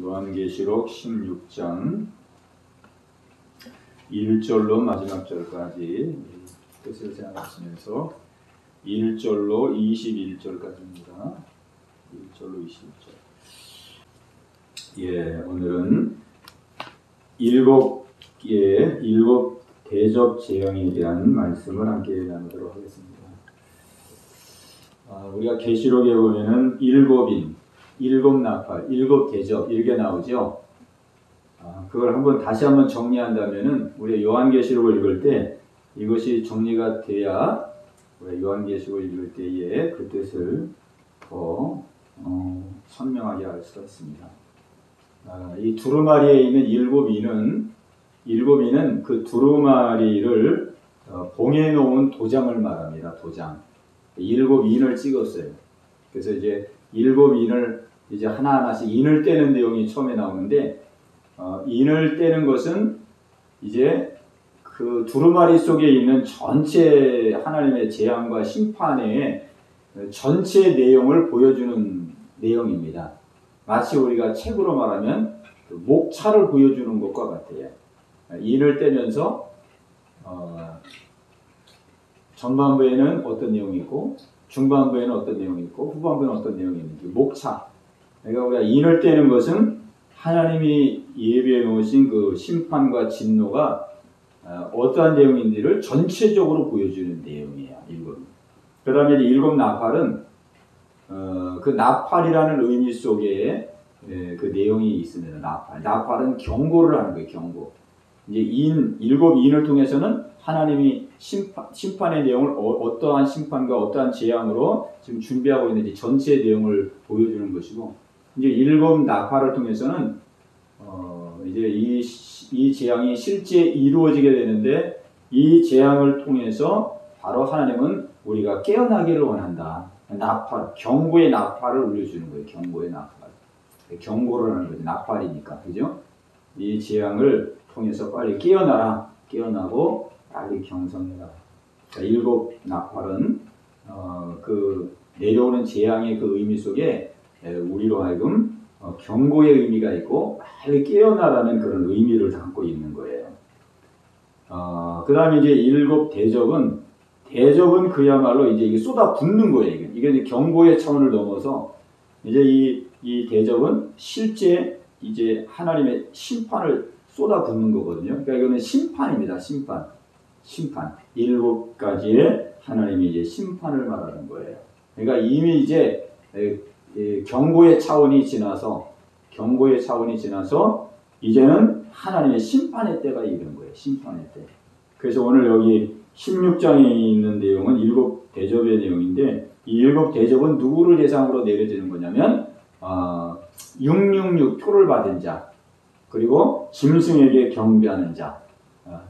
요한계시록 16장 1절로 마지막 절까지 뜻을 생각하시면서 1절로 21절까지입니다. 1절로 21절. 오늘은 일곱 대접 재앙에 대한 말씀을 함께 나누도록 하겠습니다. 우리가 계시록에 보면은 일곱 나팔, 일곱 대접 이렇게 나오죠. 그걸 다시 한번 정리한다면은 우리가 요한계시록을 읽을 때 이것이 정리가 돼야 우리가 요한계시록을 읽을 때에 그 뜻을 더 선명하게 알 수가 있습니다. 이 두루마리에 있는 일곱 이는 그 두루마리를 봉해 놓은 도장을 말합니다. 도장. 일곱 인을 찍었어요. 그래서 이제 일곱 인을 이제 하나하나씩 인을 떼는 내용이 처음에 나오는데, 인을 떼는 것은 이제 그 두루마리 속에 있는 전체 하나님의 재앙과 심판의 전체 내용을 보여주는 내용입니다. 마치 우리가 책으로 말하면 그 목차를 보여주는 것과 같아요. 인을 떼면서 전반부에는 어떤 내용이 있고 중반부에는 어떤 내용이 있고 후반부에는 어떤 내용이 있는지 목차. 그러니까 우리가 인을 떼는 것은 하나님이 예비해 놓으신 그 심판과 진노가 어떠한 내용인지를 전체적으로 보여주는 내용이에요. 그 다음에 일곱 나팔은 그 나팔이라는 의미 속에 그 내용이 있습니다. 나팔은 경고를 하는 거예요. 경고. 이제 일곱 인을 통해서는 하나님이 심판의 내용을 어떠한 심판과 어떠한 재앙으로 지금 준비하고 있는지 전체 내용을 보여주는 것이고, 이제 일곱 나팔을 통해서는 이제 이 재앙이 실제 이루어지게 되는데, 이 재앙을 통해서 바로 하나님은 우리가 깨어나기를 원한다. 나팔, 경고의 나팔을 울려주는 거예요. 경고의 나팔. 경고를 하는 거죠. 나팔이니까. 그죠? 이 재앙을 통해서 빨리 깨어나고 빨리 경성해라. 일곱 나팔은 그 내려오는 재앙의 그 의미 속에 우리로 하여금 경고의 의미가 있고 빨리 깨어나라는 그런 의미를 담고 있는 거예요. 그 다음에 이제 일곱 대접은 그야말로 이제 이게 쏟아붓는 거예요. 이게 이제 경고의 차원을 넘어서 이제 이 대접은 실제 이제 하나님의 심판을 쏟아붓는 거거든요. 그러니까 이거는 심판입니다. 심판. 일곱 가지의 하나님이 이제 심판을 말하는 거예요. 그러니까 이미 이제 경고의 차원이 지나서 이제는 하나님의 심판의 때가 이른 거예요. 심판의 때. 그래서 오늘 여기 16장에 있는 내용은 일곱 대접의 내용인데, 이 일곱 대접은 누구를 대상으로 내려지는 거냐면 666 표를 받은 자, 그리고 짐승에게 경배하는 자,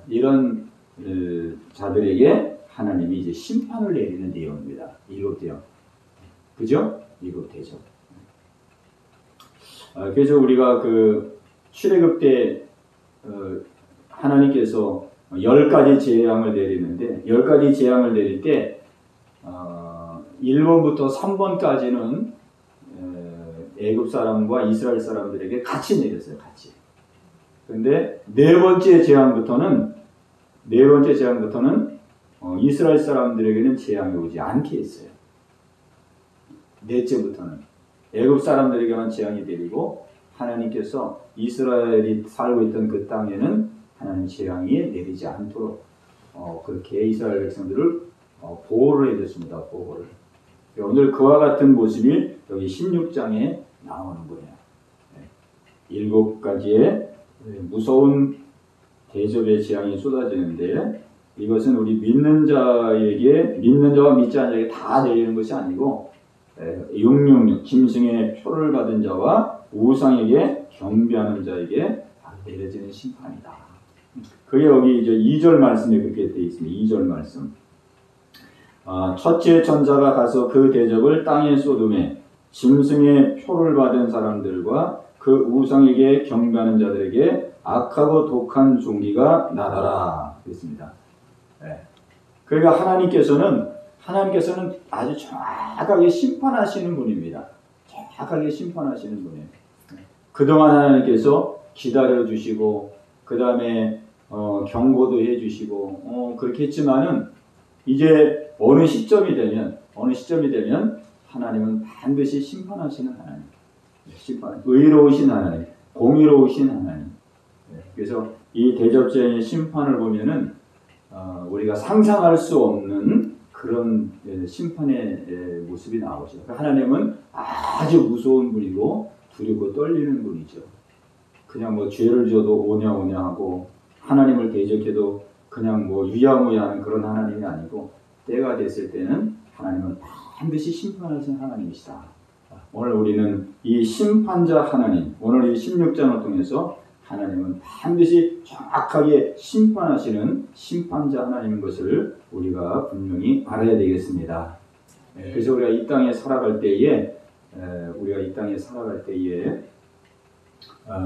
이런 자들에게 하나님이 이제 심판을 내리는 내용입니다. 일곱 대접. 그죠? 일곱 대접. 그래서 우리가 그 출애굽 때 하나님께서 10가지 재앙을 내리는데, 10가지 재앙을 내릴 때 1번부터 3번까지는 애굽 사람과 이스라엘 사람들에게 같이 내렸어요. 같이. 근데 네 번째 재앙부터는 이스라엘 사람들에게는 재앙이 오지 않게 했어요. 넷째부터는 애굽 사람들에게만 재앙이 내리고, 하나님께서 이스라엘이 살고 있던 그 땅에는 하나님 재앙이 내리지 않도록 그렇게 이스라엘 백성들을 보호를 해줬습니다. 보호를. 오늘 그와 같은 모습이 여기 16장에 나오는 거예요. 7가지의 무서운 대접의 재앙이 쏟아지는데, 이것은 우리 믿는 자와 믿지 않는 자에게 다 내리는 것이 아니고 666 짐승의 표를 받은 자와 우상에게 경배하는 자에게 내려지는 심판이다. 그게 여기 이제 2절 말씀에 그렇게 되어 있습니다. 2절 말씀. 첫째 천사가 가서 그 대접을 땅에 쏟음에 짐승의 표를 받은 사람들과 그 우상에게 경배하는 자들에게 악하고 독한 종기가 나더라. 그랬습니다. 그러니까 하나님께서는 아주 정확하게 심판하시는 분입니다. 정확하게 심판하시는 분이에요. 그동안 하나님께서 기다려주시고 그 다음에 경고도 해주시고 그렇게 했지만은 이제 어느 시점이 되면 하나님은 반드시 심판하시는 하나님, 의로우신 하나님, 공의로우신 하나님. 그래서 이 대접자의 심판을 보면은 우리가 상상할 수 없는 그런 심판의 모습이 나오죠. 하나님은 아주 무서운 분이고 두렵고 떨리는 분이죠. 그냥 뭐 죄를 져도 오냐오냐 하고 하나님을 대적해도 그냥 뭐 유야무야하는 그런 하나님이 아니고 때가 됐을 때는 하나님은 반드시 심판하시는 하나님이시다. 오늘 우리는 이 심판자 하나님, 오늘 이 16장을 통해서 하나님은 반드시 정확하게 심판하시는 심판자 하나님인 것을 우리가 분명히 알아야 되겠습니다. 그래서 우리가 이 땅에 살아갈 때에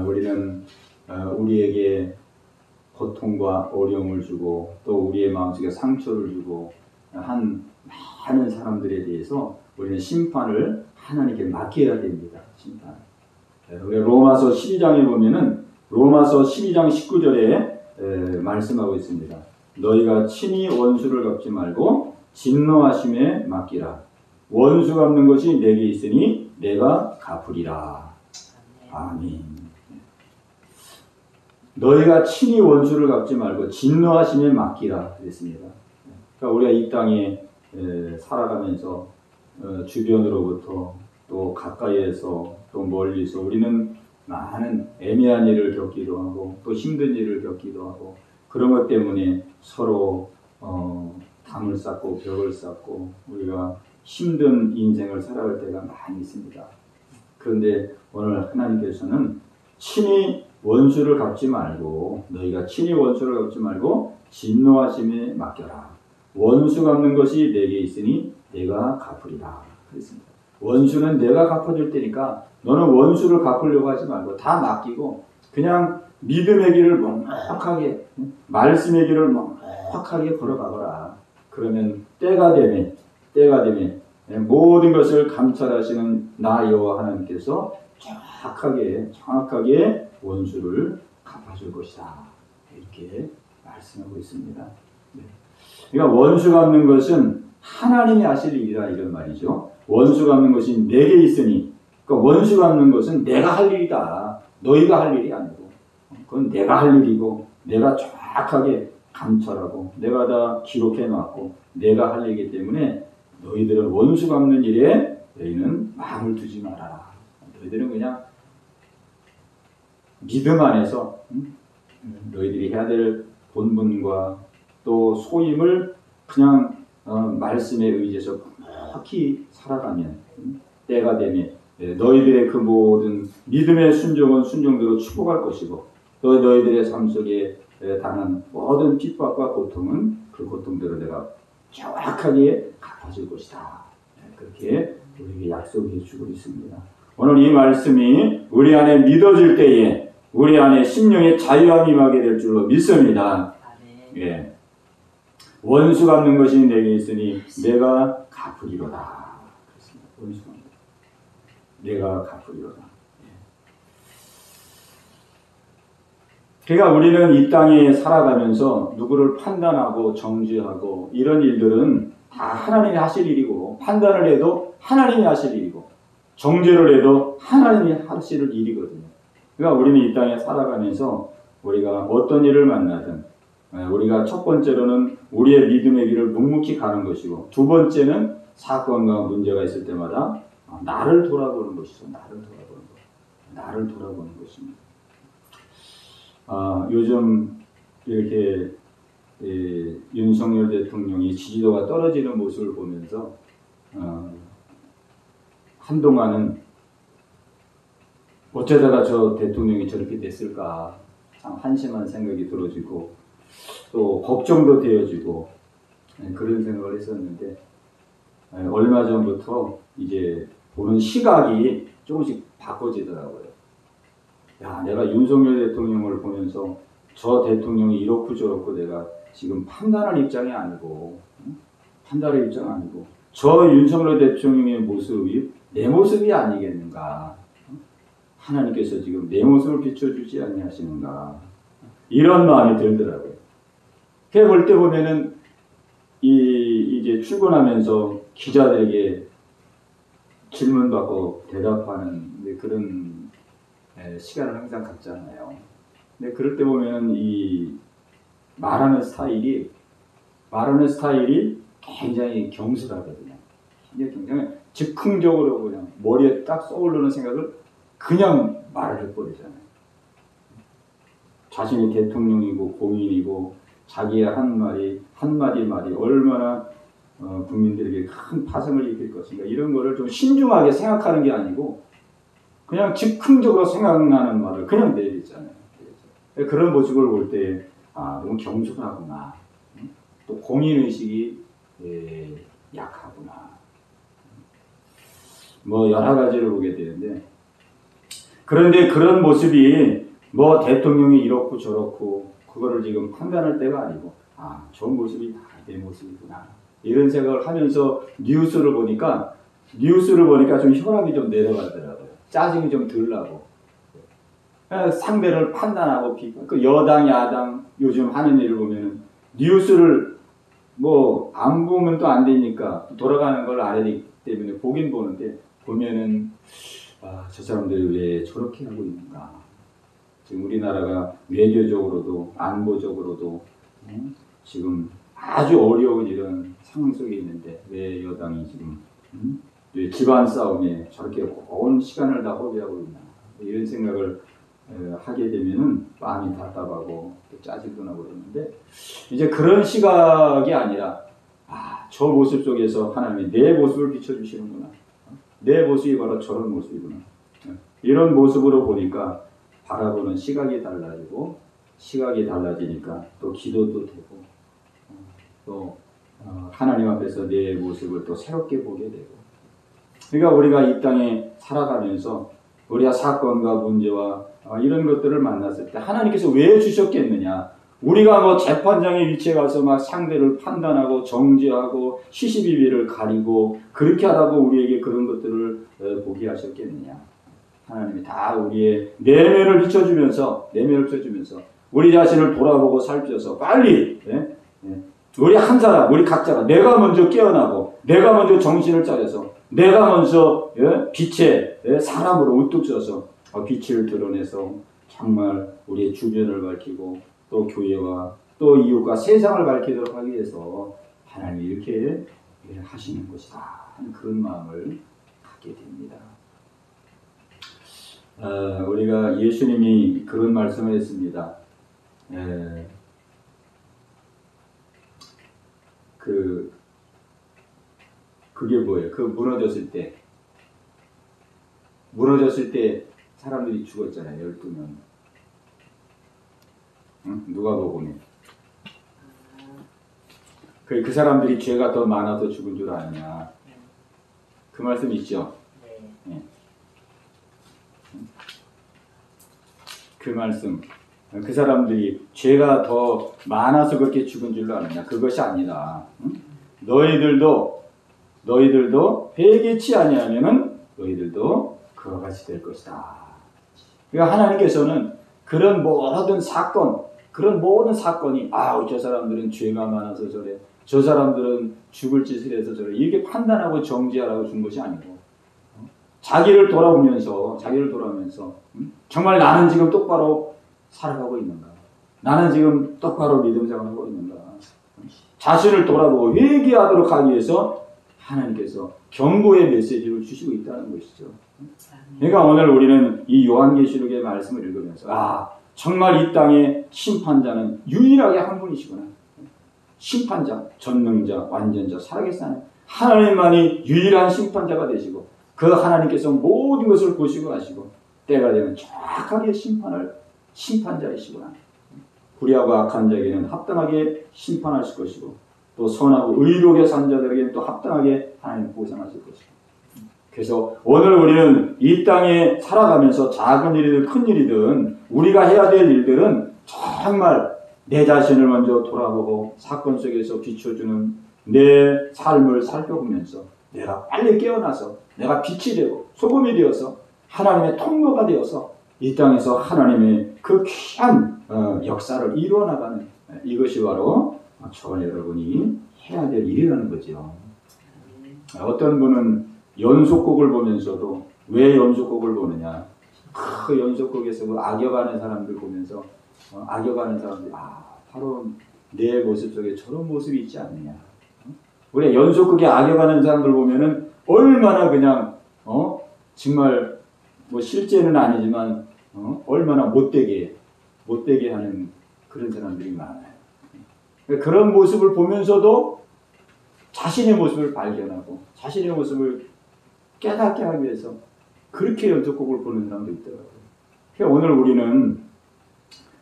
우리는 우리에게 고통과 어려움을 주고 또 우리의 마음속에 상처를 주고 한 많은 사람들에 대해서 우리는 심판을 하나님께 맡겨야 됩니다. 심판. 우리 로마서 12장에 보면은 로마서 12장 19절에 말씀하고 있습니다. 너희가 친히 원수를 갚지 말고 진노하심에 맡기라. 원수 갚는 것이 내게 있으니 내가 갚으리라. 아멘. 너희가 친히 원수를 갚지 말고 진노하심에 맡기라 그랬습니다. 그러니까 우리가 이 땅에 살아가면서 주변으로부터 또 가까이에서 또 멀리서 우리는 많은 애매한 일을 겪기도 하고 또 힘든 일을 겪기도 하고 그런 것 때문에 서로 담을 쌓고 벽을 쌓고 우리가 힘든 인생을 살아갈 때가 많이 있습니다. 그런데 오늘 하나님께서는 친히 원수를 갚지 말고 너희가 친히 원수를 갚지 말고 진노하심에 맡겨라. 원수 갚는 것이 내게 있으니 내가 갚으리라 그랬습니다. 원수는 내가 갚아줄 테니까 너는 원수를 갚으려고 하지 말고 다 맡기고 그냥 믿음의 길을 멍하게 말씀의 길을 멍하게 걸어가거라. 그러면 때가 되면 모든 것을 감찰하시는 나 여호와 하나님께서 정확하게 원수를 갚아줄 것이다. 이렇게 말씀하고 있습니다. 그러니까 원수 갚는 것은 하나님이 하실 일이라 이런 말이죠. 원수 갚는 것이 내게 있으니 그러니까 원수 갚는 것은 내가 할 일이다. 너희가 할 일이 아니고 그건 내가 할 일이고 내가 정확하게 감찰하고 내가 다 기록해놨고 내가 할 일이기 때문에 너희들은 원수 갚는 일에 너희는 마음을 두지 말아라. 너희들은 그냥 믿음 안에서 너희들이 해야 될 본분과 또 소임을 그냥 말씀에 의지해서 정확히 살아가면 때가 되면 너희들의 그 모든 믿음의 순종은 순종대로 축복할 것이고 또 너희들의 삶 속에 당한 모든 핍박과 고통은 그 고통대로 내가 정확하게 갚아줄 것이다. 그렇게 우리에게 약속해 주고 있습니다. 오늘 이 말씀이 우리 안에 믿어질 때에 우리 안에 심령의 자유함이 임하게 될 줄로 믿습니다. 예. 원수 갚는 것이 내게 있으니 내가 갚으리로다. 그렇습니다. 원수 갚는 내가 갚으리로다. 그러니까 우리는 이 땅에 살아가면서 누구를 판단하고 정죄하고 이런 일들은 다 하나님이 하실 일이고 판단을 해도 하나님이 하실 일이고 정죄를 해도 하나님이 하실 일이거든요. 그러니까 우리는 이 땅에 살아가면서 우리가 어떤 일을 만나든 우리가 첫 번째로는 우리의 믿음의 길을 묵묵히 가는 것이고 두 번째는 사건과 문제가 있을 때마다 나를 돌아보는 것이죠. 나를 돌아보는 것입니다. 요즘 이렇게 윤석열 대통령이 지지도가 떨어지는 모습을 보면서 한동안은 어쩌다가 저 대통령이 저렇게 됐을까 참 한심한 생각이 들어지고 또 걱정도 되어지고 그런 생각을 했었는데 얼마 전부터 이제 보는 시각이 조금씩 바꿔지더라고요. 야, 내가 윤석열 대통령을 보면서 저 대통령이 이렇고 저렇고 내가 지금 판단할 입장이 아니고 저 윤석열 대통령의 모습이 내 모습이 아니겠는가 하나님께서 지금 내 모습을 비춰주지 아니하시는가 이런 마음이 들더라고요. 그래 볼 때 보면은 이제 출근하면서 기자들에게 질문받고 대답하는 그런 시간을 항상 갖잖아요. 근데 그럴 때 보면은 이 말하는 스타일이 굉장히 경솔하거든요. 굉장히 즉흥적으로 그냥 머리에 딱 떠오르는 생각을 그냥 말을 해버리잖아요. 자신이 대통령이고 공인이고 자기의 한마디 말이 얼마나 국민들에게 큰 파생을 일으킬 것인가 이런 거를 좀 신중하게 생각하는 게 아니고 그냥 즉흥적으로 생각나는 말을 그냥 내리잖아요. 그런 모습을 볼 때 너무 경솔하구나. 또 공인의식이 약하구나. 뭐 여러 가지를 보게 되는데 그런데 그런 모습이 뭐 대통령이 이렇고 저렇고 그거를 지금 판단할 때가 아니고 저 모습이 다 내 모습이구나 이런 생각을 하면서 뉴스를 보니까 좀 혈압이 좀 내려가더라고요. 짜증이 좀 덜 나고 상대를 판단하고 그 여당 야당 요즘 하는 일을 보면은 뉴스를 뭐 안 보면 또 안 되니까 돌아가는 걸 알아야 되기 때문에 보긴 보는데 보면은 저 사람들이 왜 저렇게 하고 있는가. 지금 우리나라가 외교적으로도 안보적으로도 지금 아주 어려운 이런 상황 속에 있는데 왜 여당이 지금 왜 집안 싸움에 저렇게 온 시간을 다 허비하고 있나 이런 생각을 하게 되면은 마음이 답답하고 또 짜증도 나고 그러는데 이제 그런 시각이 아니라 저 모습 속에서 하나님이 내 모습을 비춰주시는구나. 내 모습이 바로 저런 모습이구나. 이런 모습으로 보니까 바라보는 시각이 달라지고 시각이 달라지니까 또 기도도 되고 또 하나님 앞에서 내 모습을 또 새롭게 보게 되고 그러니까 우리가 이 땅에 살아가면서 우리가 사건과 문제와 이런 것들을 만났을 때 하나님께서 왜 주셨겠느냐. 우리가 뭐 재판장의 위치에 가서 막 상대를 판단하고 정죄하고 시시비비를 가리고 그렇게 하라고 우리에게 그런 것들을 보게 하셨겠느냐. 하나님이 다 우리의 내면을 비춰주면서 우리 자신을 돌아보고 살펴서 빨리 우리 한 사람 우리 각자가 내가 먼저 깨어나고 내가 먼저 정신을 차려서 내가 먼저 빛의 사람으로 우뚝 서서 빛을 드러내서 정말 우리의 주변을 밝히고 또 교회와 또 이웃과 세상을 밝히도록 하기 위해서 하나님이 이렇게 하시는 것이다 하는 그런 마음을 갖게 됩니다. 우리가 예수님이 그런 말씀을 했습니다. 그게 뭐예요? 그 무너졌을 때 사람들이 죽었잖아요. 12명. 응? 누가복음에. 그 사람들이 죄가 더 많아서 죽은 줄 아느냐. 그 말씀 있죠? 네. 그 말씀. 그 사람들이 죄가 더 많아서 그렇게 죽은 줄로 아느냐. 그것이 아니라 응? 너희들도 회개치 아니하면은 너희들도 그와 같이 될 것이다. 그러니까 하나님께서는 그런 모든 사건이 저 사람들은 죄가 많아서 저래, 저 사람들은 죽을 짓을 해서 저래 이렇게 판단하고 정죄하라고 준 것이 아니고 자기를 돌아보면서 정말 나는 지금 똑바로 살아가고 있는가? 나는 지금 똑바로 믿음 생활하고 있는가? 자신을 돌아보고 회개하도록 하기 위해서 하나님께서 경고의 메시지를 주시고 있다는 것이죠. 그러니까 오늘 우리는 이 요한계시록의 말씀을 읽으면서 정말 이 땅의 심판자는 유일하게 한 분이시구나. 심판자, 전능자, 완전자, 살아계신 하나님만이 유일한 심판자가 되시고 그 하나님께서 모든 것을 보시고 하시고 때가 되면 정확하게 심판자이시구나. 불의하고 악한 자에게는 합당하게 심판하실 것이고 또 선하고 의롭게 산 자들에게는 또 합당하게 하나님 보상하실 것이고 그래서 오늘 우리는 이 땅에 살아가면서 작은 일이든 큰 일이든 우리가 해야 될 일들은 정말 내 자신을 먼저 돌아보고 사건 속에서 비춰주는 내 삶을 살펴보면서 내가 빨리 깨어나서 내가 빛이 되고 소금이 되어서 하나님의 통로가 되어서 이 땅에서 하나님의 그 귀한 역사를 이루어 나가는 이것이 바로 저와 여러분이 해야 될 일이라는 거죠. 어떤 분은 연속곡을 보면서도 왜 연속곡을 보느냐? 그 연속곡에서 그 악역하는 사람들 보면서 악역하는 사람들이 바로 내 모습 속에 저런 모습이 있지 않느냐? 우리 연속극에 악역하는 사람들 보면은 얼마나 그냥 정말 뭐 실제는 아니지만 얼마나 못되게 하는 그런 사람들이 많아요. 그런 모습을 보면서도 자신의 모습을 발견하고 자신의 모습을 깨닫게 하기 위해서 그렇게 연속곡을 보는 사람도 있더라고요. 그러니까 오늘 우리는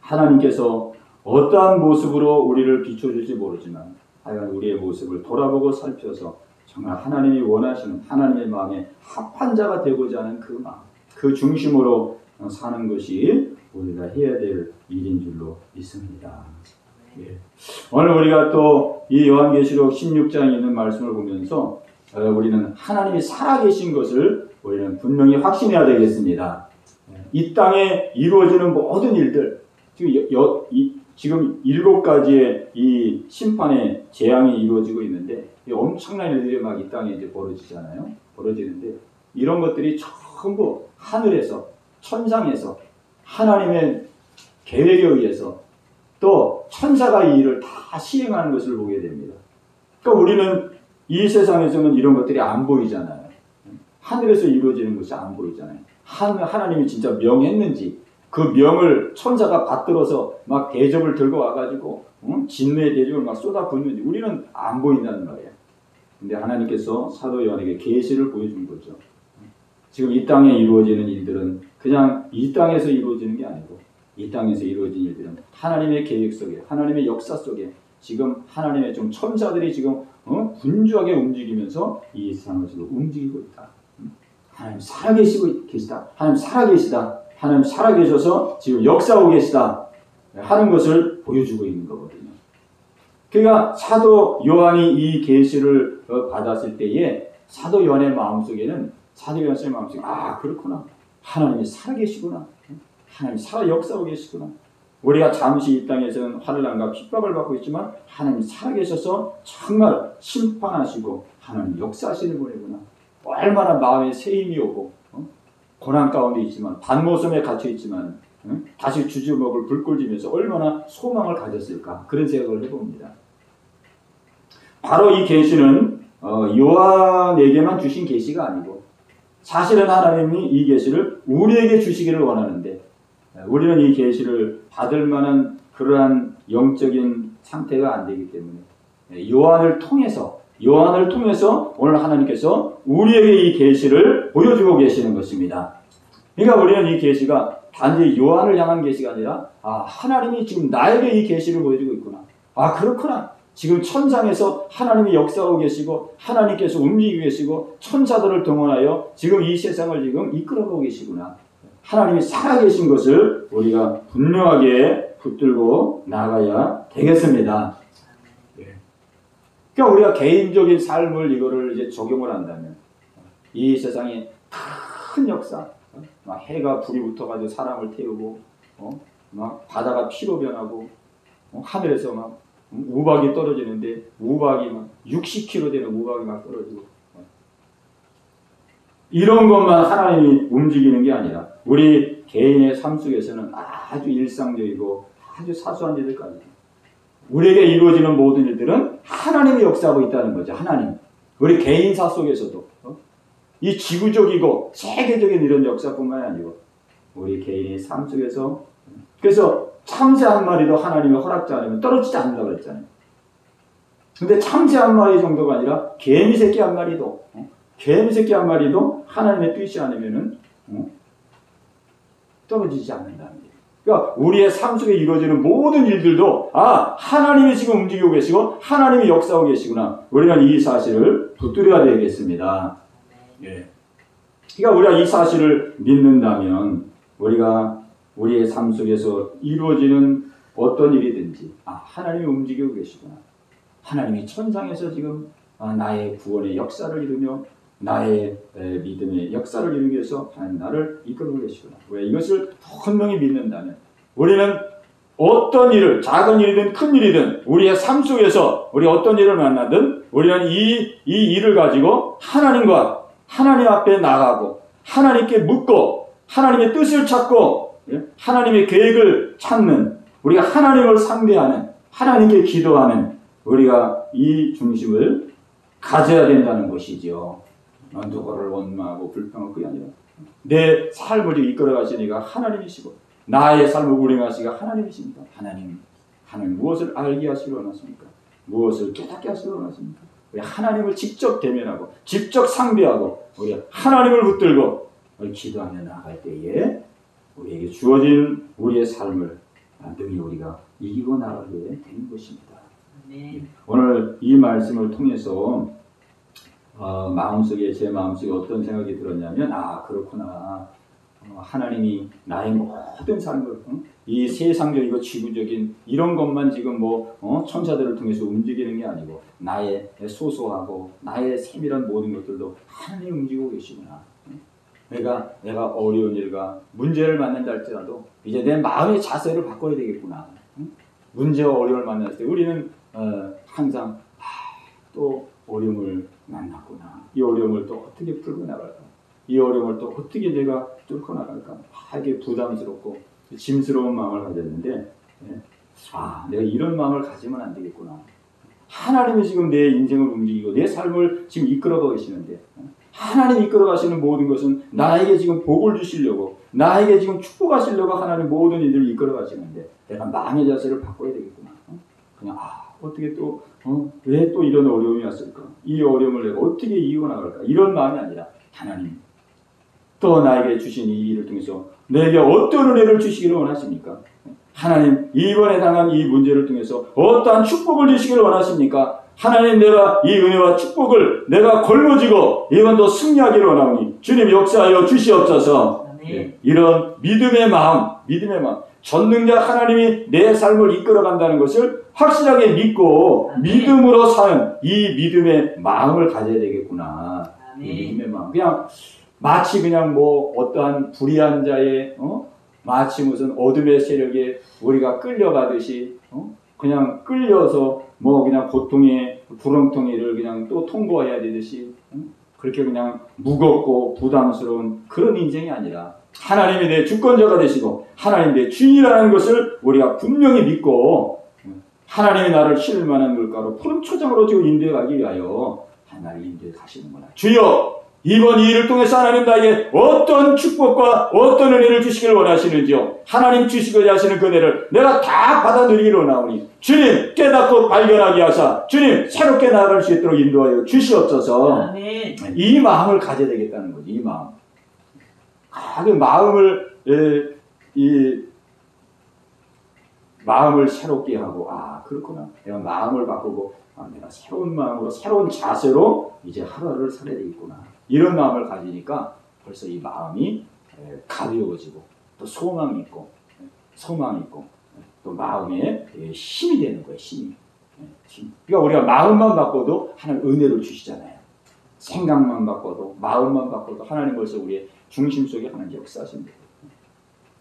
하나님께서 어떠한 모습으로 우리를 비춰줄지 모르지만 하여간 우리의 모습을 돌아보고 살펴서 정말 하나님이 원하시는 하나님의 마음에 합한 자가 되고자 하는 그 마음, 그 중심으로 사는 것이 우리가 해야 될 일인 줄로 믿습니다. 예. 오늘 우리가 또 이 요한계시록 16장에 있는 말씀을 보면서 우리는 하나님이 살아계신 것을 우리는 분명히 확신해야 되겠습니다. 이 땅에 이루어지는 모든 일들, 지금 7가지의 이 심판의 재앙이 이루어지고 있는데 엄청난 일들이 막 이 땅에 이제 벌어지잖아요. 벌어지는데 이런 것들이 전부 하늘에서 천상에서 하나님의 계획에 의해서 또 천사가 이 일을 다 시행하는 것을 보게 됩니다. 그러니까 우리는 이 세상에서는 이런 것들이 안 보이잖아요. 하늘에서 이루어지는 것이 안 보이잖아요. 하나님이 진짜 명했는지 그 명을 천사가 받들어서 막 대접을 들고 와가지고 진노의 대접을 막 쏟아붓는지 우리는 안 보인다는 말이에요. 근데 하나님께서 사도 요한에게 계시를 보여준 거죠. 지금 이 땅에 이루어지는 일들은 그냥 이 땅에서 이루어지는 게 아니고 이 땅에서 이루어진 일들은 하나님의 계획 속에 하나님의 역사 속에 지금 하나님의 좀 천사들이 지금 분주하게 움직이면서 이 세상을 지금 움직이고 있다. 하나님 살아계시고 계시다. 하나님 살아계시다. 하나님 살아계셔서 지금 역사하고 계시다 하는 것을 보여주고 있는 거거든요. 그러니까 사도 요한이 이 계시를 받았을 때에 사도 요한의 마음속에는 사도 요한의 마음속에 그렇구나. 하나님이 살아계시구나. 하나님이 살아 역사하고 계시구나. 우리가 잠시 이 땅에서는 환난과 핍박을 받고 있지만 하나님이 살아계셔서 정말 심판하시고 하나님 역사하시는 분이구나. 얼마나 마음에 새 힘이 오고 고난 가운데 있지만 반모섬에 갇혀 있지만 다시 주주먹을 불꿀지면서 얼마나 소망을 가졌을까 그런 생각을 해봅니다. 바로 이 계시는 요한에게만 주신 계시가 아니고 사실은 하나님이 이 계시를 우리에게 주시기를 원하는데 우리는 이 계시를 받을 만한 그러한 영적인 상태가 안 되기 때문에 요한을 통해서 오늘 하나님께서 우리에게 이 계시를 보여주고 계시는 것입니다. 그러니까 우리는 이 계시가 단지 요한을 향한 계시가 아니라 하나님이 지금 나에게 이 계시를 보여주고 있구나. 그렇구나. 지금 천상에서 하나님이 역사하고 계시고 하나님께서 움직이고 계시고 천사들을 동원하여 지금 이 세상을 지금 이끌어가고 계시구나. 하나님이 살아계신 것을 우리가 분명하게 붙들고 나가야 되겠습니다. 그러니까 우리가 개인적인 삶을 이거를 이제 적용을 한다면 이 세상에 큰 역사, 막 해가 불이 붙어가지고 사람을 태우고, 막 바다가 피로 변하고, 하늘에서 막 우박이 떨어지는데 우박이 막 60kg 되는 우박이 막 떨어지고, 이런 것만 하나님이 움직이는 게 아니라 우리 개인의 삶 속에서는 아주 일상적이고 아주 사소한 일들까지 우리에게 이루어지는 모든 일들은 하나님이 역사하고 있다는 거죠. 하나님. 우리 개인사 속에서도 이 지구적이고 세계적인 이런 역사뿐만 아니고 우리 개인의 삶 속에서 그래서 참새 한 마리도 하나님의 허락지 않으면 떨어지지 않는다고 그랬잖아요. 근데 참새 한 마리 정도가 아니라 개미 새끼 한 마리도 하나님의 뜻이 아니면은 떨어지지 않는다는 거예요. 그러니까 우리의 삶 속에 이루어지는 모든 일들도 하나님이 지금 움직이고 계시고 하나님이 역사하고 계시구나. 우리는 이 사실을 붙들어야 되겠습니다. 예. 그러니까 우리가 이 사실을 믿는다면 우리가 우리의 삶 속에서 이루어지는 어떤 일이든지 하나님이 움직이고 계시구나. 하나님이 천상에서 지금 나의 구원의 역사를 이루며 나의 믿음의 역사를 이루기 위해서 하나님 나를 이끌고 계시구나. 왜 이것을 분명히 믿는다면 우리는 어떤 일을, 작은 일이든 큰 일이든 우리의 삶 속에서 우리 어떤 일을 만나든 우리는 이 일을 가지고 하나님과 하나님 앞에 나가고 하나님께 묻고 하나님의 뜻을 찾고 하나님의 계획을 찾는, 우리가 하나님을 상대하는, 하나님께 기도하는 우리가 이 중심을 가져야 된다는 것이죠. 누구를 원망하고 불평하고 그게 아니라 내 삶을 이끌어 가시니까 하나님이시고 나의 삶을 운행하시기가 하나님이십니다. 하나님 무엇을 알게 하시기를 원하십니까? 무엇을 깨닫게 하시기를 원하십니까? 우리 하나님을 직접 대면하고 직접 상대하고 우리 하나님을 붙들고 우리 기도하며 나아갈 때에 우리에게 주어진 우리의 삶을 능히 우리가 이기고 나가게 되는 것입니다. 네. 오늘 이 말씀을 통해서 제 마음속에 어떤 생각이 들었냐면, 그렇구나. 하나님이 나의 모든 삶을, 이 세상적이고 지구적인 이런 것만 지금 천사들을 통해서 움직이는 게 아니고 나의 소소하고 나의 세밀한 모든 것들도 하나님이 움직이고 계시구나. 내가 어려운 일과 문제를 만난다 할지라도 이제 내 마음의 자세를 바꿔야 되겠구나. 문제와 어려움을 만났을 때 우리는 항상 또 어려움을 만났구나. 이 어려움을 또 어떻게 풀고 나갈까? 이 어려움을 또 어떻게 내가 뚫고 나갈까? 이게 부담스럽고 짐스러운 마음을 가졌는데, 내가 이런 마음을 가지면 안 되겠구나. 하나님이 지금 내 인생을 움직이고 내 삶을 지금 이끌어가고 계시는데, 하나님 이끌어가시는 모든 것은 나에게 지금 복을 주시려고, 나에게 지금 축복하시려고 하나님 모든 일들을 이끌어가시는데, 내가 마음의 자세를 바꿔야 되겠구나. 그냥 어떻게 또 왜 또 이런 어려움이 왔을까? 이 어려움을 내가 어떻게 이기고 나갈까? 이런 마음이 아니라 하나님 또 나에게 주신 이 일을 통해서 내게 어떤 은혜를 주시기를 원하십니까? 하나님 이번에 당한 이 문제를 통해서 어떠한 축복을 주시기를 원하십니까? 하나님 내가 이 은혜와 축복을 내가 걸머지고 이번도 승리하기를 원하오니 주님 역사하여 주시옵소서. 이런 믿음의 마음 전능자 하나님이 내 삶을 이끌어간다는 것을 확실하게 믿고 믿음으로 사는 이 믿음의 마음을 가져야 되겠구나. 이 믿음의 마음. 마치 어떠한 불의한 자의 마치 무슨 어둠의 세력에 우리가 끌려가듯이 그냥 끌려서 그냥 고통의 구렁텅이를 그냥 또 통과해야 되듯이 그렇게 그냥 무겁고 부담스러운 그런 인생이 아니라 하나님이 내 주권자가 되시고 하나님 내 주인이라는 것을 우리가 분명히 믿고 하나님이 나를 실을 만한 물가로 푸른 초장으로 지금 인도해 가기 위하여 하나님 인도해 가시는구나. 주여 이번 이 일을 통해서 하나님 나에게 어떤 축복과 어떤 은혜를 주시기를 원하시는지요. 하나님 주시고자 하시는 그 은혜를 내가 다 받아 누리기를 원하오니 주님 깨닫고 발견하게 하사 주님 새롭게 나아갈 수 있도록 인도하여 주시옵소서. 아멘. 이 마음을 가져야 되겠다는 거지. 이 마음. 그 마음을 새롭게 하고 그렇구나. 내가 마음을 바꾸고 내가 새로운 마음으로 새로운 자세로 이제 하루를 살아야 되겠구나. 이런 마음을 가지니까 벌써 이 마음이 가벼워지고 또 소망이 있고 또 마음에 힘이 되는 거예요. 힘이. 그러니까 우리가 마음만 바꿔도 하나님 은혜를 주시잖아요. 생각만 바꿔도 마음만 바꿔도 하나님 벌써 우리의 중심 속에 하나님 역사하십니다.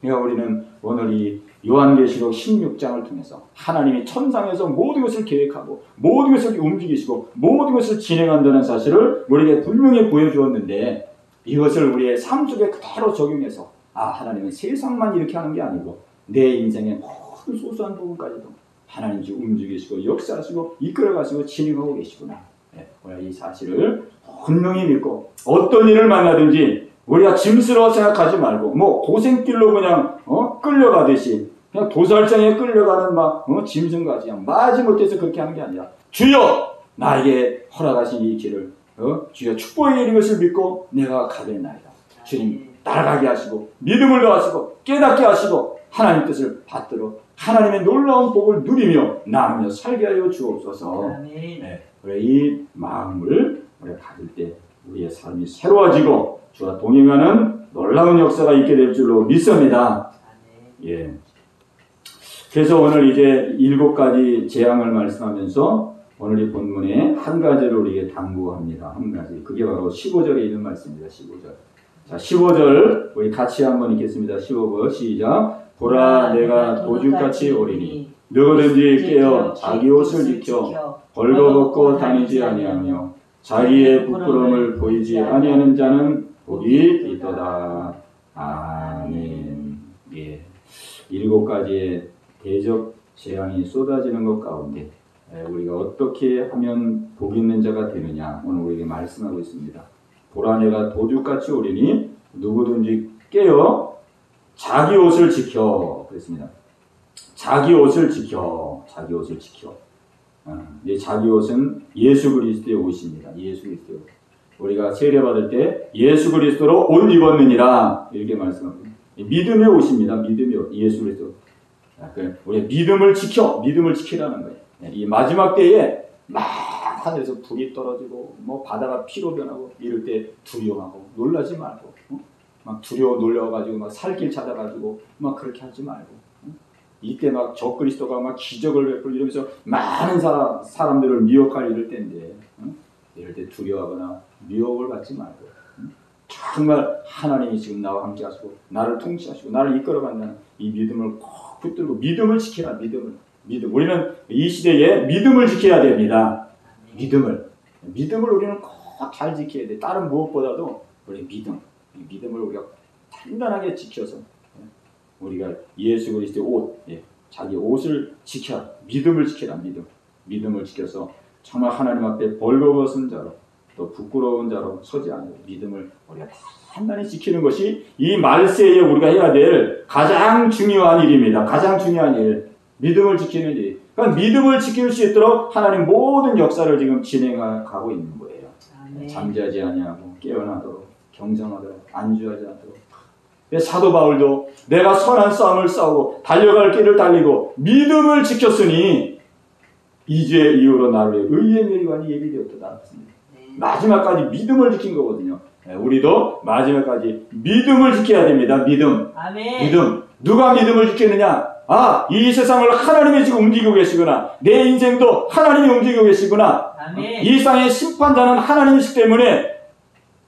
그러니까 우리는 오늘 이 요한계시록 16장을 통해서 하나님이 천상에서 모든 것을 계획하고 모든 것을 움직이시고 모든 것을 진행한다는 사실을 우리에게 분명히 보여주었는데 이것을 우리의 삶 속에 그대로 적용해서 하나님은 세상만 이렇게 하는 게 아니고 내 인생의 모든 소소한 부분까지도 하나님이 움직이시고 역사하시고 이끌어가시고 진행하고 계시구나. 우리가 이 사실을 분명히 믿고 어떤 일을 만나든지 우리가 짐스러워 생각하지 말고 고생길로 그냥 끌려가듯이 그냥 도살장에 끌려가는 짐승같이 그냥 마지못해서 그렇게 하는 게 아니라 주여 나에게 허락하신 이 길을 주여 축복의 길인 것을 믿고 내가 가겠나이다. 주님 따라가게 하시고 믿음을 더하시고 깨닫게 하시고 하나님 뜻을 받도록 하나님의 놀라운 복을 누리며 나누며 살게 하여 주옵소서. 우리 이 마음을 우리가 가질 때 우리의 삶이 새로워지고 주와 동행하는 놀라운 역사가 있게 될 줄로 믿습니다. 그래서 오늘 이제 7가지 재앙을 말씀하면서 오늘 이 본문에 한 가지를 우리에게 당부합니다. 한 가지. 그게 바로 15절에 있는 말씀입니다. 15절. 자, 15절 우리 같이 한번 읽겠습니다. 15절 시작. 보라 내가 도둑같이 오리니 누구든지 깨어 자기 옷을 지켜 벌거벗고 다니지 아니하며 자기의 부끄러움을 보이지 아니하는 자는 복이 있도다. 아멘. 예. 7가지의 대적 재앙이 쏟아지는 것 가운데 우리가 어떻게 하면 복 있는 자가 되느냐 오늘 우리에게 말씀하고 있습니다. 보라 내가 도둑같이 오리니 누구든지 깨어 자기 옷을 지켜 그랬습니다. 자기 옷을 지켜. 자기 옷을 지켜. 자기 옷은 예수 그리스도의 옷입니다. 예수 그리스도. 우리가 세례받을 때 예수 그리스도로 옷 입었느니라 이렇게 말씀합니다. 믿음의 옷입니다. 믿음의 옷. 예수 그리스도. 우리 믿음을 지켜. 믿음을 지키라는 거예요. 이 마지막 때에 막 하늘에서 불이 떨어지고 뭐 바다가 피로 변하고 이럴 때 두려워하고 놀라지 말고 막 두려워 놀려가지고 막 살길 찾아가지고 막 그렇게 하지 말고 이때 막 적그리스도가 막 기적을 베풀 이러면서 많은 사람들을 미혹할 이럴 때인데 이럴 때 두려워하거나 미혹을 받지 말고 정말 하나님이 지금 나와 함께 하시고 나를 통치하시고 나를 이끌어간다는 이 믿음을 꼭 붙들고 믿음을 지키라. 믿음. 우리는 이 시대에 믿음을 지켜야 됩니다. 믿음을 우리는 꼭 잘 지켜야 돼. 다른 무엇보다도 우리 믿음을 우리가 단단하게 지켜서 우리가 예수 그리스도의 옷, 자기 옷을 지켜 믿음을 지켜라. 믿음을 지켜서 정말 하나님 앞에 벌거벗은 자로 또 부끄러운 자로 서지 않고 믿음을 우리가 단단히 지키는 것이 이 말세에 우리가 해야 될 가장 중요한 일입니다. 가장 중요한 일. 믿음을 지키는 일. 그러니까 믿음을 지킬 수 있도록 하나님 모든 역사를 지금 진행하고 있는 거예요. 아멘. 잠자지 아니하고 깨어나도록 경성하도록 안주하지 않도록. 사도 바울도 내가 선한 싸움을 싸우고 달려갈 길을 달리고 믿음을 지켰으니 이제 이후로 나를 의의 멸관이 예비되었다. 마지막까지 믿음을 지킨 거거든요. 우리도 마지막까지 믿음을 지켜야 됩니다. 믿음. 아멘. 믿음. 누가 믿음을 지키느냐? 이 세상을 하나님이 지금 움직이고 계시구나. 내 인생도 하나님이 움직이고 계시구나. 아멘. 이 땅의 심판자는 하나님이시기 때문에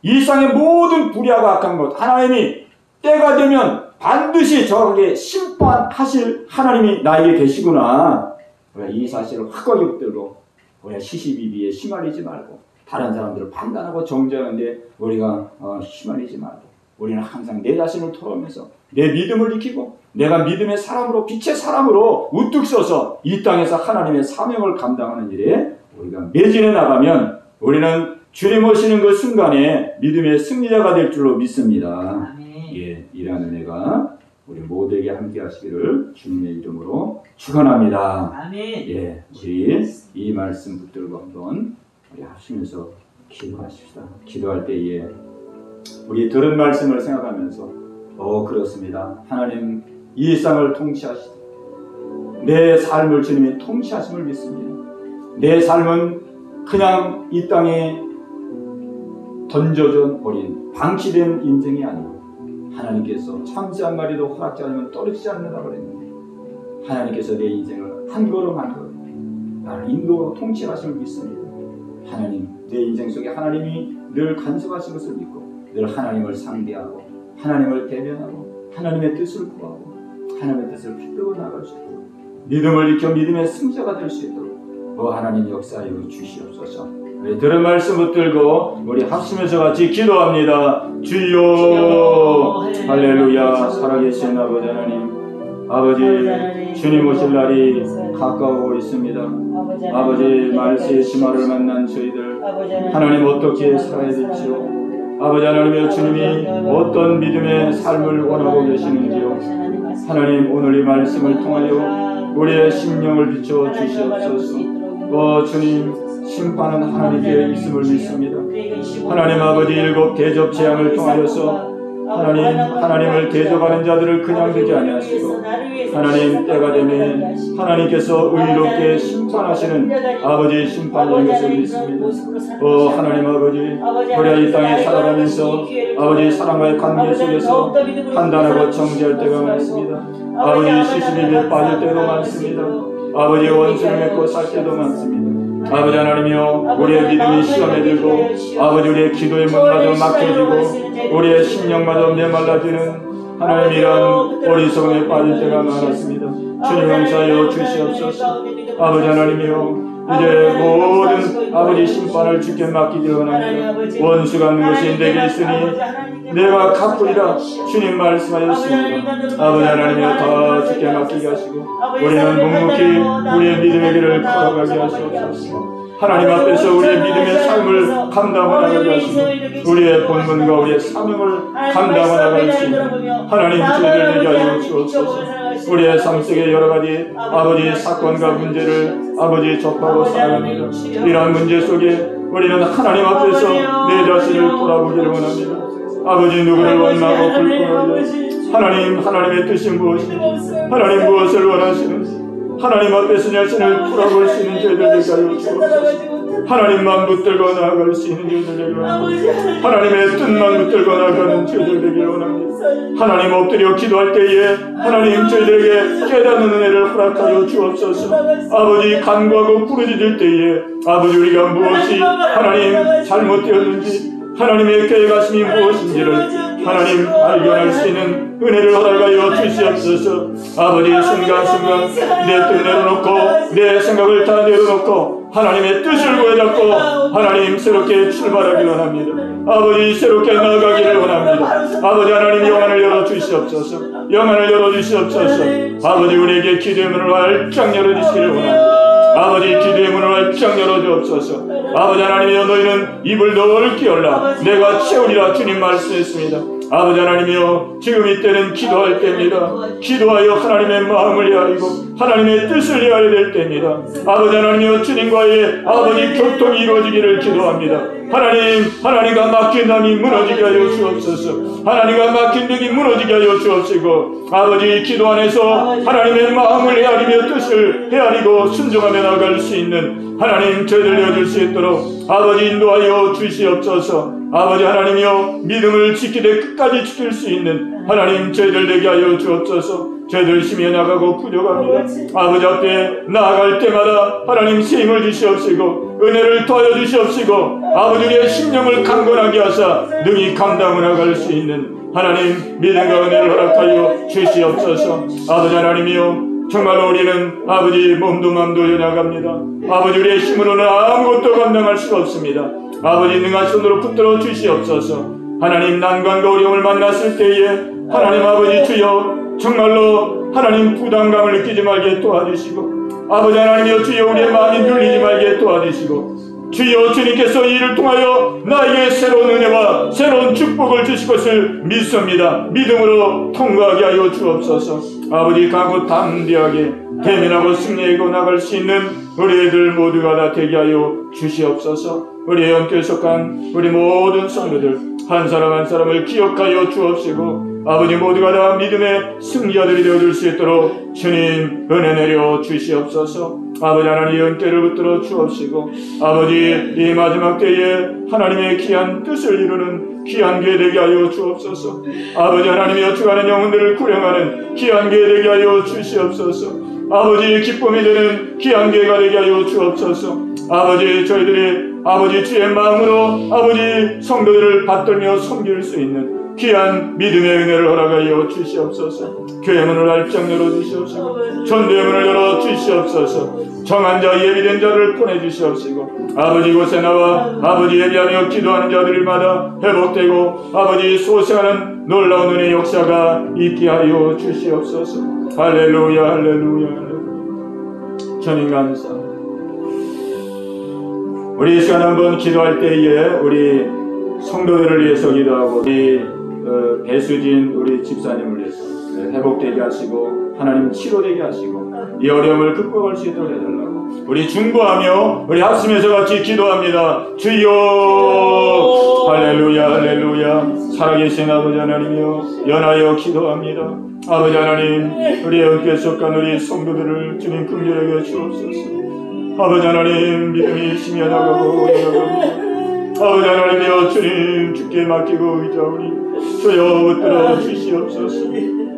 이 땅의 모든 불의하고 악한 것 하나님이 때가 되면 반드시 정확하게 심판하실 하나님이 나에게 계시구나. 우리가 이 사실을 확고하게 붙들고 우리가 시시비비에 휘말리지 말고 다른 사람들을 판단하고 정죄하는데 우리가 휘말리지 말고 우리는 항상 내 자신을 돌아오면서 내 믿음을 지키고 내가 믿음의 사람으로 빛의 사람으로 우뚝 서서 이 땅에서 하나님의 사명을 감당하는 일에 우리가 매진해 나가면 우리는 주님 오시는 그 순간에 믿음의 승리자가 될 줄로 믿습니다. 이러한 은혜가 우리 모두에게 함께 하시기를 주님의 이름으로 축원합니다. 아멘. 우리 이 말씀 붙들고 한번 우리 하시면서 기도하십시다. 기도할 때에 우리 들은 말씀을 생각하면서 그렇습니다. 하나님 이 세상을 통치하시되 내 삶을 주님이 통치하심을 믿습니다. 내 삶은 그냥 이 땅에 던져져 버린 방치된 인생이 아니고 하나님께서 참새 한 마리도 허락지 않으면 떨어지지 않는다 그랬는데 하나님께서 내 인생을 한 걸음 한 걸음 나를 인도로 통치하심을 믿습니다. 하나님 내 인생 속에 하나님이 늘 간섭하신 것을 믿고 늘 하나님을 상대하고 하나님을 대변하고 하나님의 뜻을 구하고 하나님의 뜻을 풀어 나갈 수 있도록 믿음을 지켜 믿음의 승자가 될 수 있도록 하나님 역사에 주시옵소서. 우리 들은 말씀 붙들고 우리 합심해서 같이 기도합니다. 주여 할렐루야. 살아계신 아버지 하나님, 아버지 주님 오실 날이 가까우고 있습니다. 아버지 말세의 심화를 만난 저희들 하나님 어떻게 살아야 될지요. 아버지 하나님의 주님이 어떤 믿음의 삶을 원하고 계시는지요. 하나님 오늘 이 말씀을 통하여 우리의 심령을 비춰 주시옵소서. 주님 심판은 하나님께 있음을 믿습니다. 하나님 아버지 7 대접 재앙을 통하여서 하나님을 대적하는 자들을 그냥 두지 아니하시고 하나님 때가 되면 하나님께서 의롭게 심판하시는 아버지 심판인 것을 믿습니다. 하나님 아버지 우리가 이 땅에 살아가면서 아버지 사랑과의 관계 속에서 판단하고 정죄할 때가 많습니다. 아버지 시시비비에 빠질 때도 많습니다. 아버지 원수를 맺고 살 때도 많습니다. 아버지 하나님이여 우리의 믿음이 시험에 들고 아버지 우리의 기도의 문마저 막혀지고 우리의 심령마저 메말라지는 하나님 이런 어리석음에 빠질 때가 많았습니다. 주님 용서하여 주시옵소서. 아버지 하나님이여 이제 모든 아버지 심판을 주께 맡기기 원합니다. 원수가 무엇이 내게 있으니 내가 갚으리라 주님 말씀하셨습니다. 아버지 하나님이여 다 주께 맡기게 하시고 우리는 묵묵히 우리의 믿음의 길을 걸어가게 하시옵소서. 하나님 앞에서 우리의 믿음의 삶을 감당하게 하시고 우리의 본분과 우리의 사명을 감당하게 하시고 하나님 주를 되게 하여 주옵소서. 우리의 삶 속에 여러 가지 아버지 사건과 문제를 아버지 접하고 살아갑니다. 이러한 문제 속에 우리는 하나님 앞에서 내 자신을 돌아보기를 원합니다. 아버지 누구를 원망하고 불평하며 하나님의 뜻이 무엇인지 하나님 무엇을 원하시는지 하나님 앞에서 자신을 돌아볼 수 있는 저희들 되게 하여 주옵소서. 하나님만 붙들고 나아갈 수 있는 저희들 되게 원합니다. 하나님의 뜻만 붙들고 나아가는 저희들 되게 원합니다. 하나님 엎드려 기도할 때에 하나님 저희들에게 깨닫는 은혜를 허락하여 주옵소서. 아버지 간구하고 부르짖을 때에 아버지 우리가 무엇이 하나님 잘못되었는지 하나님의 계획하심이 무엇인지를 하나님 발견할 수 있는 은혜를 허락하여 주시옵소서. 아버지 순간순간 내 뜻 내려놓고 내 생각을 다 내려놓고 하나님의 뜻을 구해잡고 하나님 새롭게 출발하기를 원합니다. 아버지 새롭게 나아가기를 원합니다. 아버지 하나님 영안을 열어주시옵소서. 영안을 열어주시옵소서. 아버지 우리에게 기도의 문을 활짝 열어주시기를 원합니다. 아버지 기도의 문을 활짝 열어주옵소서. 아버지 하나님이여 너희는 입을 넓게 열라 내가 채우리라 주님 말씀했습니다. 아버지 하나님이여 지금 이때는 기도할 때입니다. 기도하여 하나님의 마음을 헤아리고 하나님의 뜻을 헤아려야 될 때입니다. 아버지 하나님이여 주님과의 아버지 교통이 이루어지기를 기도합니다. 하나님과 막힌 담이 무너지게 하여 주옵소서. 하나님과 막힌 벽이 무너지게 하여 주옵시고 아버지 기도 안에서 하나님의 마음을 헤아리며 뜻을 헤아리고 순종하며 나아갈 수 있는 하나님 저희들 되어줄 수 있도록 아버지 인도하여 주시옵소서. 아버지 하나님이여 믿음을 지키되 끝까지 지킬 수 있는 하나님 저희들 되게 하여 주옵소서. 저희들 심히 나가고 부족합니다. 아버지 앞에 나아갈 때마다 하나님 힘을 주시옵시고 은혜를 더하여 주시옵시고 아버지 우리의 심령을 강건하게 하사 능히 감당을 나갈 수 있는 하나님 믿음과 은혜를 허락하여 주시옵소서. 아버지 하나님이여 정말로 우리는 아버지 몸도 마음도 연약합니다. 아버지 우리의 힘으로는 아무것도 감당할 수가 없습니다. 아버지 능한 손으로 붙들어 주시옵소서. 하나님 난관과 어려움을 만났을 때에 하나님 아버지 주여 정말로 하나님 부담감을 느끼지 말게 도와주시고 아버지 하나님이여 주여 우리의 마음이 눌리지 말게 도와주시고 주여 주님께서 이를 통하여 나에게 새로운 은혜와 새로운 축복을 주실 것을 믿습니다. 믿음으로 통과하게 하여 주옵소서. 아버지 가고 담대하게 대면하고 승리하고 나갈 수 있는 우리 애들 모두가 다 되게 하여 주시옵소서. 우리의 영교에 속한 우리 모든 성도들 한 사람 한 사람을 기억하여 주옵시고 아버지 모두가 다 믿음의 승리자들이 되어줄 수 있도록 주님 은혜 내려 주시옵소서. 아버지 하나님 영계를 붙들어 주옵시고 아버지 이 마지막 때에 하나님의 귀한 뜻을 이루는 귀한 교회 되게 하여 주옵소서. 아버지 하나님이여 주가는 영혼들을 구령하는 귀한 교회 되게 하여 주시옵소서. 아버지 기쁨이 되는 귀한 교회가 되게 하여 주옵소서. 아버지 저희들이 아버지 주의 마음으로 아버지 성도들을 받들며 섬길 수 있는 귀한 믿음의 은혜를 허락하여 주시옵소서. 교회 문을 활짝 열어주시옵시고 전도의 문을 열어주시옵소서. 정한 자 예비된 자를 보내주시옵시고 아버지 이곳에 나와 아버지 예비하며 기도하는 자들마다 회복되고 아버지 소생하는 놀라운 은혜의 역사가 있게 하여 주시옵소서. 할렐루야 할렐루야 할렐루야. 주님 감사합니다. 우리 이 시간 한번 기도할 때에 우리 성도들을 위해서 기도하고 우리 배수진 우리 집사님을 위해서 회복되게 하시고 하나님 치료되게 하시고 이 어려움을 극복할 수 있도록 해달라고 우리 중보하며 우리 합심해서 같이 기도합니다. 주여 할렐루야 할렐루야. 살아계신 아버지 하나님이여 연하여 기도합니다. 아버지 하나님 우리 영교에 속한 우리 성도들을 주님 긍휼하게 주옵소서. 아버지 하나님 믿음이 심히 나가고 아버지 하나님이여 주님 주께 맡기고 의지하오니 주여 붙들어 주시옵소서.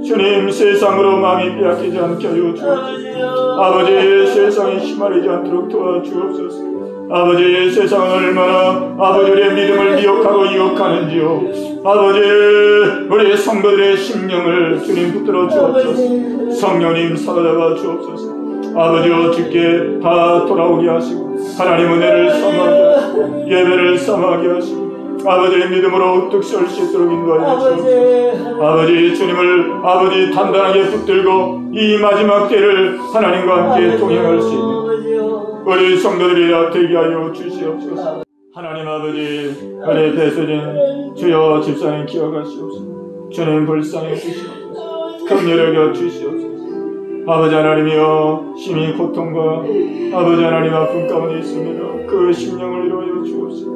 주님 세상으로 마음이 빼앗기지 않게 하여 주옵소서. 아버지 세상에 휘말리지 않도록 도와주옵소서. 아버지 세상은 얼마나 아버지 우리의 믿음을 미혹하고 유혹하는지요. 아버지 우리의 성도들의 심령을 주님 붙들어 주옵소서. 성령님 사로잡아 주옵소서. 아버지여 주께 다 돌아오게 하시고 하나님 은혜를 삼하게 하시고 예배를 삼하게 하시고 아버지의 믿음으로 우뚝 설 수 있도록 인도하여 주옵소서. 아버지 주님을 아버지 단단하게 붙들고 이 마지막 때를 하나님과 함께 동행할 수 있는 우리 성도들이 되게 하여 주시옵소서. 하나님 아버지 우리 배수진 주여 집사님 기억하시옵소서. 주님 불쌍히 주시옵소서. 긍휼히 여겨 주시옵소서. 아버지 하나님이여 심히 고통과 아버지 하나님 아픔 가운데 있습니다. 그 심령을 이루어 주옵소서.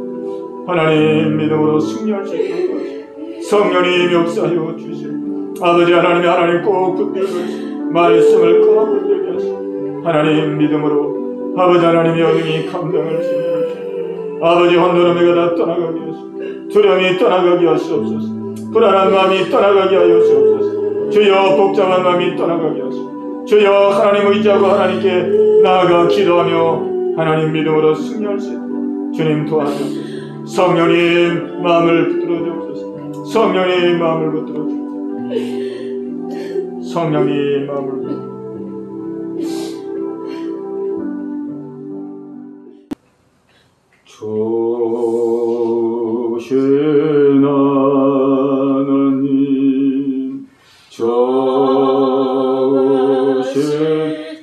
하나님 믿음으로 승리할 수 있도록 하시고 성령님 역사하여 주시고 아버지 하나님 꼭 붙들고 말씀을 꼭 붙들게 하시고 하나님 믿음으로 아버지 하나님이 어둠이 감당할 수 있는 아버지 혼돈함이 다 떠나가게 하시고 두려움이 떠나가게 하시옵소서. 불안한 마음이 떠나가게 하여 주옵소서. 주여 복잡한 마음이 떠나가게 하시고 주여 하나님 의지하고 하나님께 나아가 기도하며 하나님 믿음으로 승리할 수 있도록 주님 도와주옵소서. 성령님 마음을 붙들어 주옵소서. 성령님 마음을 붙들어 주옵소서. 성령님 마음을 붙들어 주신 하나님 주신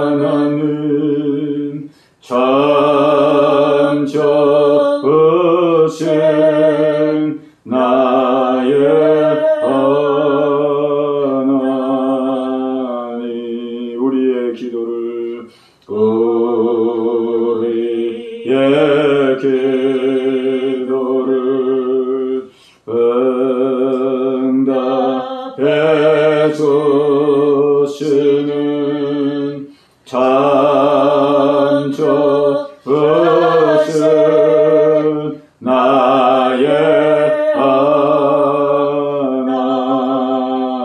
하나님 참 좋으신 나의 하나님 우리의 기도를 우리의 기도를 응답해 주시는 참 좋으신 나의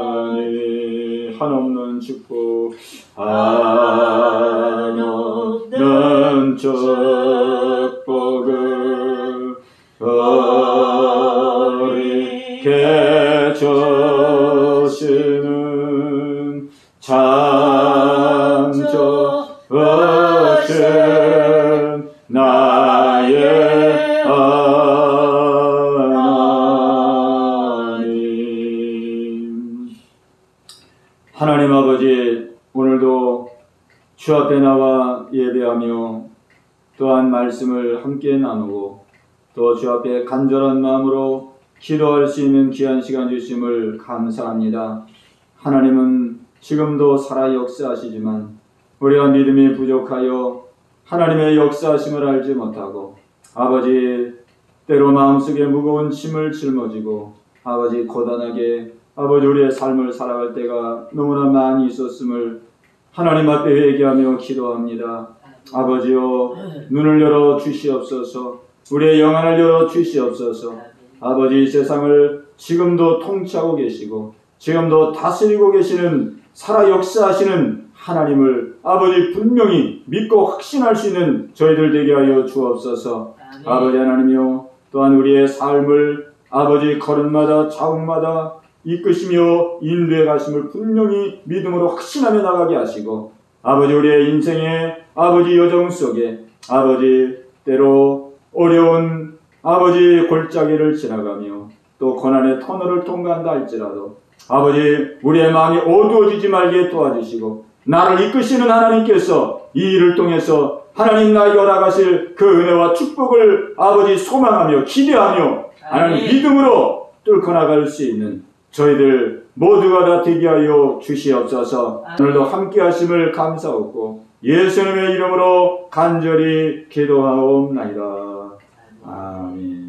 하나님 한없는 축복 한없는 축복을 우리에게 주시는 참 좋으신 나의 하나님 하나님 아버지 오늘도 주 앞에 나와 예배하며 또한 말씀을 함께 나누고 또 주 앞에 간절한 마음으로 기도할 수 있는 귀한 시간 주심을 감사합니다. 하나님은 지금도 살아 역사하시지만 우리가 믿음이 부족하여 하나님의 역사하심을 알지 못하고 아버지 때로 마음속에 무거운 짐을 짊어지고 아버지 고단하게 아버지 우리의 삶을 살아갈 때가 너무나 많이 있었음을 하나님 앞에 회개하며 기도합니다. 아버지여 눈을 열어 주시옵소서. 우리의 영안을 열어 주시옵소서. 아버지 세상을 지금도 통치하고 계시고 지금도 다스리고 계시는 살아 역사하시는 하나님을 아버지 분명히 믿고 확신할 수 있는 저희들 되게 하여 주옵소서. 아버지 하나님이여 또한 우리의 삶을 아버지 걸음마다 자국마다 이끄시며 인도해 가심을 분명히 믿음으로 확신하며 나가게 하시고 아버지 우리의 인생의 아버지 여정 속에 아버지 때로 어려운 아버지 골짜기를 지나가며 또 고난의 터널을 통과한다 할지라도 아버지 우리의 마음이 어두워지지 말게 도와주시고 나를 이끄시는 하나님께서 이 일을 통해서 하나님 나에게 허락하실 그 은혜와 축복을 아버지 소망하며 기대하며 하나님 믿음으로 뚫고 나갈 수 있는 저희들 모두가 다 되게 하여 주시옵소서. 오늘도 함께 하심을 감사하고 예수님의 이름으로 간절히 기도하옵나이다. 아멘.